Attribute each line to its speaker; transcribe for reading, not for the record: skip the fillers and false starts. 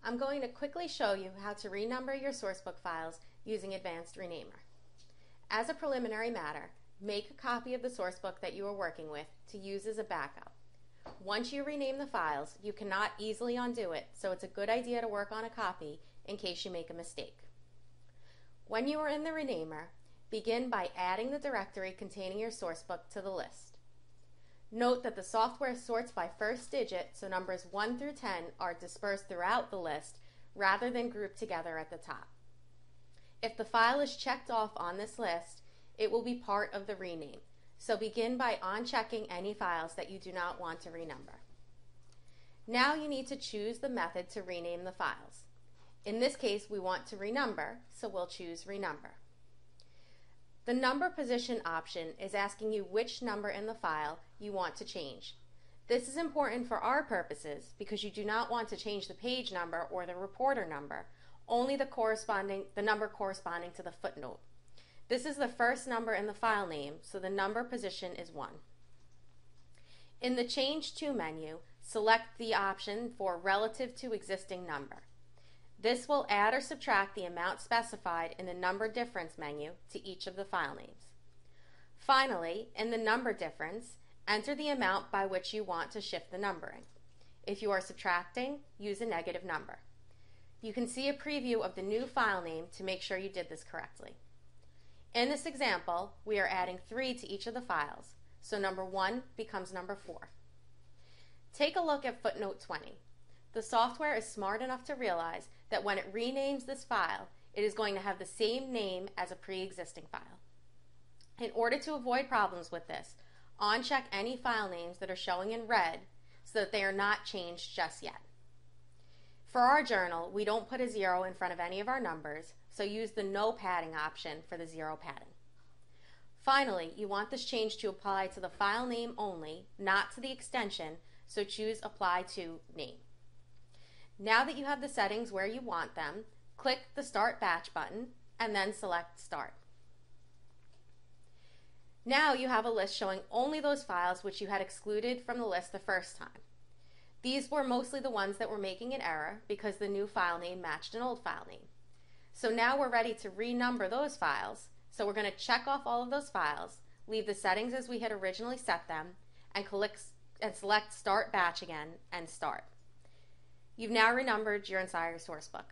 Speaker 1: I'm going to quickly show you how to renumber your Sourcebook files using Advanced Renumber. As a preliminary matter, make a copy of the Sourcebook that you are working with to use as a backup. Once you rename the files, you cannot easily undo it, so it's a good idea to work on a copy in case you make a mistake. When you are in the Renamer, begin by adding the directory containing your Sourcebook to the list. Note that the software sorts by first digit, so numbers 1 through 10 are dispersed throughout the list rather than grouped together at the top. If the file is checked off on this list, it will be part of the rename, so begin by unchecking any files that you do not want to renumber. Now you need to choose the method to rename the files. In this case, we want to renumber, so we'll choose Renumber. The number position option is asking you which number in the file you want to change. This is important for our purposes because you do not want to change the page number or the reporter number, only the number corresponding to the footnote. This is the first number in the file name, so the number position is 1. In the Change To menu, select the option for Relative to Existing Number. This will add or subtract the amount specified in the Number Difference menu to each of the file names. Finally, in the Number Difference, enter the amount by which you want to shift the numbering. If you are subtracting, use a negative number. You can see a preview of the new file name to make sure you did this correctly. In this example, we are adding 3 to each of the files, so number 1 becomes number 4. Take a look at footnote 20. The software is smart enough to realize that when it renames this file, it is going to have the same name as a pre-existing file. In order to avoid problems with this, uncheck any file names that are showing in red so that they are not changed just yet. For our journal, we don't put a 0 in front of any of our numbers, so use the no padding option for the 0 padding. Finally, you want this change to apply to the file name only, not to the extension, so choose Apply to Name. Now that you have the settings where you want them, click the Start Batch button and then select Start. Now you have a list showing only those files which you had excluded from the list the first time. These were mostly the ones that were making an error because the new file name matched an old file name. So now we're ready to renumber those files, so we're going to check off all of those files, leave the settings as we had originally set them, and select Start Batch again and Start. You've now renumbered your entire Sourcebook.